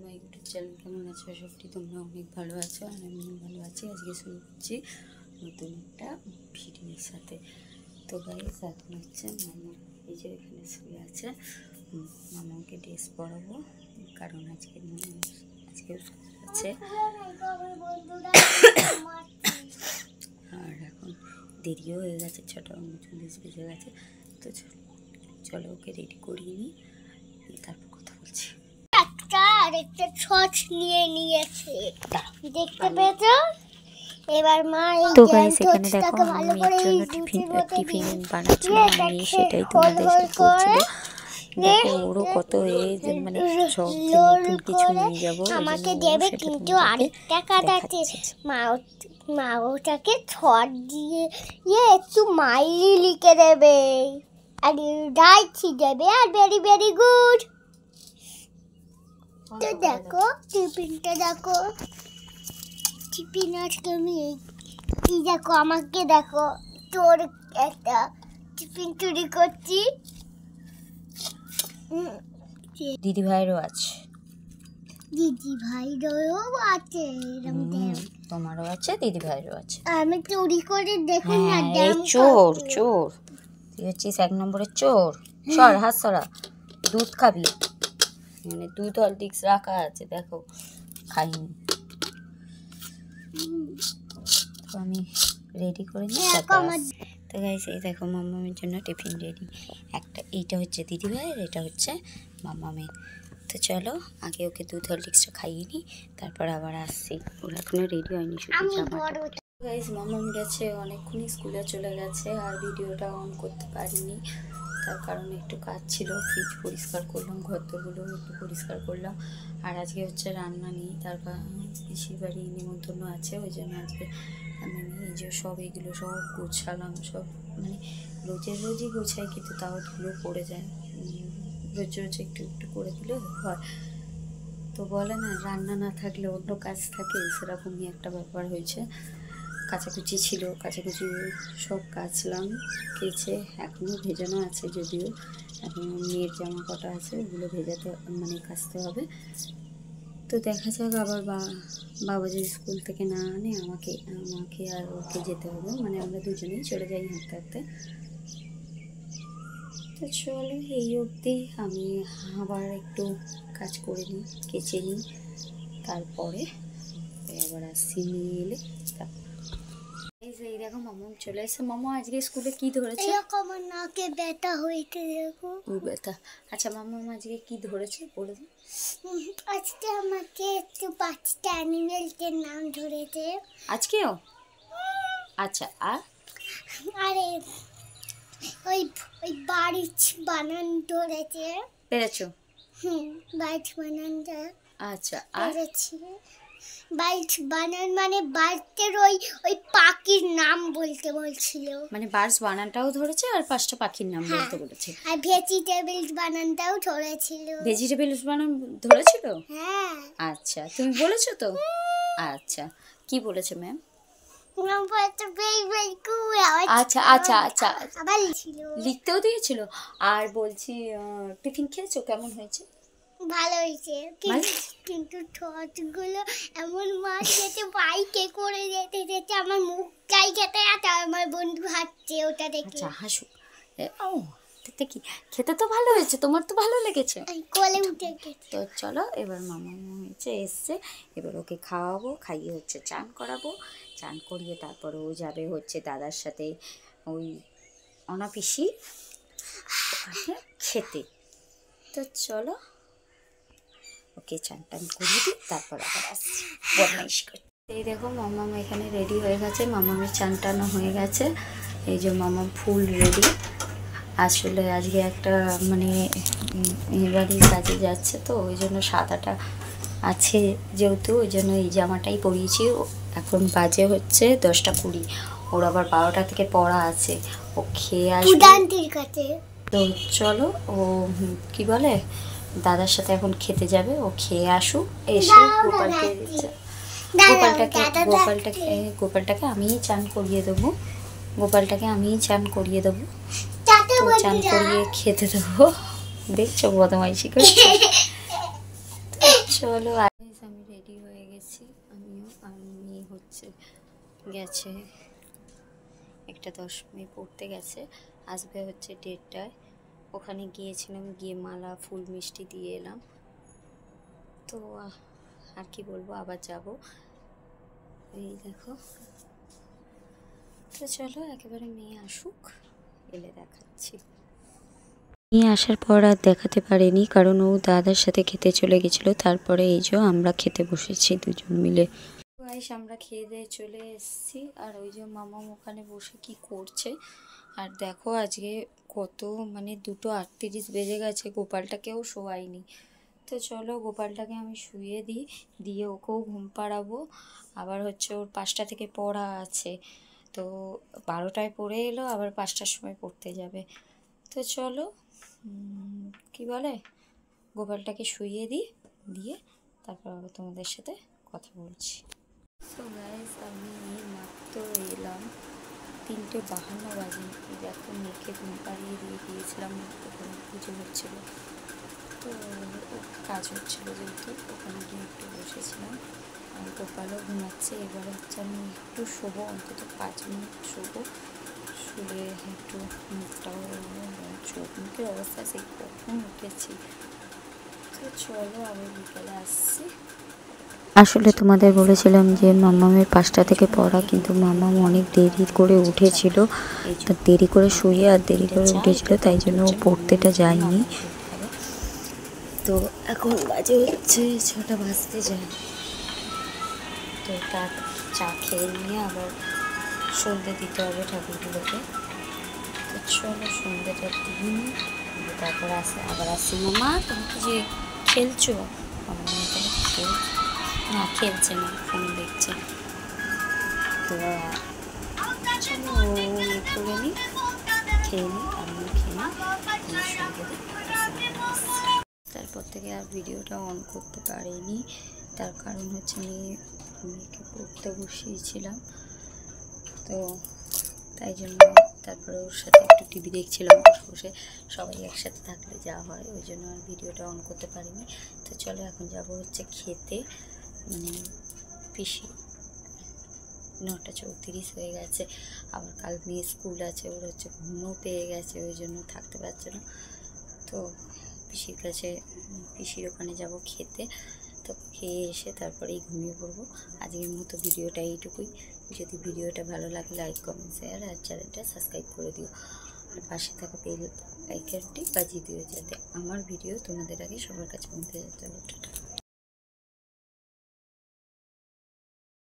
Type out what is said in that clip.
My YouTube channel. কেমন আছো? সবটি তোমরা অনেক ভালো আছো আর আমি ভালো আছি। আজকে শুরু করছি নতুন একটা ভিডিওর সাথে। তো গাইস এখন হচ্ছে মামা এই যে এখানে শুয়ে আছে, মামাকে ড্রেস পরাবো কারণ আজকে স্কুল আছে আর এখন দেরিও হয়ে গেছে, 6:39 বেজে গেছে। তো চলো ওকে রেডি করিয়ে নিই, তারপর কথা বলছি। আরেকটা ছচ নিয়ে নিয়েছে, দেখতে পেয়েছো? এবার মা তো গাইস এখানে দেখো আমি এর জন্য টিফিন বানাচ্ছিলাম, আমি সেটাই তোমাদের সাথে বলছিল। দেখো ওরও কত এজ, মানে সব নতুন কিছু নিয়ে যাবো আমাকে দেবে, কিন্তু আরেকটা কাজ আছে। মা ওটাকে ছট দিয়ে একটু মাইলি লিখে দেবে আর রাইটছি দেবে আর ভেরি ভেরি গুড। তো দেখো টিফিনটা, দেখো টিফিন আজকে আমি এই দেখো, আমাকে দেখো তোর একটা টিফিন চুরি করছি। দিদি ভাইয়েরও আছে, দিদি ভাইয়েরও আছে, তোমারও আছে, দিদি ভাইয়েরও আছে। আমি চুরি করে দেখুন না, চোর চোর তুই হচ্ছিস 1 নম্বরের চোর। সর হাত সরা, দুধ খাবি, মানে দুধ হরলিক্স রাখা আছে, দেখো খাইনি। তো আমি রেডি করে নিই। তো গাইস এই দেখো মামামের জন্য টিফিন রেডি। এইটা হচ্ছে দিদি ভাইয়ের, এটা হচ্ছে মামামের। তো চলো আগে ওকে দুধ হরলিক্সটা খাইয়ে নিই, তারপর আবার আসছি। ওরা এখনো রেডি হয়নি, শুধু জামাটা। গাইস মামাম গেছে অনেকক্ষণই, স্কুলে চলে গেছে আর ভিডিওটা অন করতে পারিনি, তার কারণে একটু কাজ ছিল। ফ্রিজ পরিষ্কার করলাম, ঘরদোরগুলো একটু পরিষ্কার করলাম। আর আজকে হচ্ছে রান্না নেই, তারপর পিসির বাড়ি নিমন্ত্রণ আছে, ওই জন্য আজকে আমি এই যে সব এইগুলো সব গোছালাম। সব মানে রোজই গোছাই, কিন্তু তাও ধুলো পড়ে যায়। রোজ একটু একটু করে দিলে হয়। তো বলে না রান্না না থাকলে অন্য কাজ থাকে, সেরকমই একটা ব্যাপার হয়েছে। কাচাকুচি ছিল, কাচাকুচি সব কাচলাম, কেচে এখনও ভেজানো আছে, যদিও এখন মেয়ের জামা কটা আছে ওগুলো ভেজাতে মানে কাচতে হবে। তো দেখা যাক, আবার বাবা যদি স্কুল থেকে না আনে আমাকে আর ওকে যেতে হবে, মানে আমরা দুজনেই চলে যাই হাঁটতে হাঁটতে। তো চলো এই অবধি, আমি আবার একটু কাজ করে নিই, কেচে নিই, তারপরে আবার আসছি নিয়ে এলে। এই দেখো মামাম চলে এসে। মামা আজকে স্কুলে কি ধরেছে? আমার নাকে ব্যথা হয়েছে, দেখো ব্যথা। আচ্ছা মামাম আজকে কি ধরেছে বলে দাও। আজকে আমাকে একটু 5টা অ্যানিমেলসের নাম ধরেছে। আজকেও? আচ্ছা আরে ওই বাড়িচ বানান ধরেছে। পেরেছো? বাড়িচ বানানটা আচ্ছা পেরেছি। বার্ডস বানান মানে বার্ডের ওই পাখির নাম বলতে বলছিল, মানে বার্ডস বানানটাও ধরেছে আর 5টা পাখির নাম বলতে বলেছে। আর ভেজিটেবলস বানানটাও ধরেছিল। ভেজিটেবলস বানান ধরেছিল? হ্যাঁ। আচ্ছা তুমি বলেছো তো? আচ্ছা কি বলেছে ম্যাম? আচ্ছা আচ্ছা আচ্ছা আবার লিখতেও দিয়েছিল। আর বলছি টিফিন খেয়েছো, কেমন হয়েছে? ভালো হয়েছে, কিন্তু ঠোঁটগুলো এমন মাছ খেতে, বাইকে করে যেতে যেতে আমার মুখটাই খেতে আছে, আমার বন্ধু হাঁটছে ওটা দেখে। আচ্ছা হাসু। ও দেখতে কি খেতে তো ভালো হয়েছে, তোমার তো ভালো লেগেছে, কোলে উঠে গেছে। তো চলো এবার মামা এসছে, এবার ওকে খাওয়াবো, খাইয়ে হচ্ছে চান করাবো, চান করিয়ে তারপরে ও যাবে হচ্ছে দাদার সাথে ওই অনাপিসি ওখানে খেতে। তো চলো ওকে চান টান করিয়ে দিই, তারপর আবার আসছি বদমাইশ করতে। এই দেখো মামাম এখানে রেডি হয়ে গেছে, মামামের চান টানো হয়ে গেছে। এই যে মামাম ফুল রেডি। আসলে আজকে একটা মানে বাড়ির কাজে যাচ্ছে, তো ওই জন্য সাদাটা আছে যেহেতু, ওই জন্য এই জামাটাই পরিয়েছি। এখন বাজে হচ্ছে 10:20, ওর আবার 12টা থেকে পড়া আছে, ও খেয়ে আসবে। তো চলো ও কি বলে দাদার সাথে এখন খেতে যাবে, ও খেয়ে আসুক, এসে গোপালটাকে আমিই চান করিয়ে দেবো, চান করিয়ে খেতে দেবো। দেখছো বদমাইশি করছে। চলো আমি রেডি হয়ে গেছি, আমি হচ্ছে গেছে একটা 10 মিনিট পড়তে গেছে, আসবে হচ্ছে 1:30টায়। ওখানে গিয়েছিলাম, গিয়ে মালা ফুল মিষ্টি দিয়ে এলাম। তো আর কি বলবো, আবার যাব। এই দেখো, তো চলো একেবারে মেয়ে আসুক, এলে দেখাচ্ছি। মেয়ে আসার পর আর দেখাতে পারিনি, কারণ ও দাদার সাথে খেতে চলে গেছিলো। তারপরে এই যে আমরা খেতে বসেছি দুজন মিলে। গাইস আমরা খেয়ে দিয়ে চলে এসেছি, আর ওই যে মামা ওখানে বসে কি করছে। আর দেখো আজকে কত মানে 2:38 বেজে গেছে, গোপালটাকেও শোয়াইনি। তো চলো গোপালটাকে আমি শুয়ে দিই, দিয়ে ওকেও ঘুম পাড়াবো। আবার হচ্ছে ওর 5টা থেকে পড়া আছে, তো 12টায় পড়ে এলো, আবার 5টার সময় পড়তে যাবে। তো চলো কি বলে, গোপালটাকে শুইয়ে দিই, দিয়ে তারপর আবার তোমাদের সাথে কথা বলছি। সো গাইস আমি মাত্র এলাম, 3:52 বাজে। দেখো মেয়েকে ঘুম পাড়িয়ে দিয়ে গিয়েছিলাম, ওখানে পুজো হচ্ছিলো, তো কাজ হচ্ছিলো যেহেতু, ওখানে গিয়ে একটু বসেছিলাম। আর গোপালও ঘুমাচ্ছে। এবার হচ্ছে আমি একটু শোবো, অন্তত 5 মিনিট শোবো, শুলে একটু মুখটাও চোখ মুখের অবস্থা সেই কখন উঠেছি। তো চলো আমি বিকেলে আসছি। আসলে তোমাদের বলেছিলাম যে মামামের 5টা থেকে পড়া, কিন্তু মামাম অনেক দেরি করে উঠেছিল, তো দেরি করে শুয়ে আর দেরি করে উঠেছিল, তাই জন্য ও পড়তেটা যায়নি। তো এখন বাজে হচ্ছে 6টা বাজতে যায়। তো তার চা খেয়ে নিয়ে আবার সন্ধ্যে দিতে হবে ঠাকুরগুলোকে। তো চলো সন্ধ্যেটা দিন, তারপর আবার আসি। মামা তুমি কি যে খেলছো? না খেলছে না, ফোন দেখছে। তো চলো ও করে নিই, খেয়ে নিই, আমিও খেয়ে নিই, সঙ্গে দিই। তারপর থেকে আর ভিডিওটা অন করতে পারিনি, তার কারণ হচ্ছে মেয়েকে পড়তে বসিয়েছিলাম, তো তাই জন্য। তারপরে ওর সাথে একটু টিভি দেখছিলাম বসে বসে, সবাই একসাথে থাকলে যা হয়, ওই জন্য আর ভিডিওটা অন করতে পারিনি। তো চলো এখন যাব হচ্ছে খেতে। পিসি 9:34 হয়ে গেছে, আবার কাল মেয়ে স্কুল আছে, ওর হচ্ছে ঘুমও পেয়ে গেছে, ওই জন্য থাকতে পারছে না। তো পিসির কাছে, পিসির ওখানে যাব খেতে। তো খেয়ে এসে তারপরেই ঘুমিয়ে পড়বো। আজকের মতো ভিডিওটা এইটুকুই। যদি ভিডিওটা ভালো লাগে লাইক কমেন্ট শেয়ার আর চ্যানেলটা সাবস্ক্রাইব করে দিও, আর পাশে থাকা বেল আইকনটি বাজিয়ে দিও, যাতে আমার ভিডিও তোমাদের আগে সবার কাছে পৌঁছে যেতে।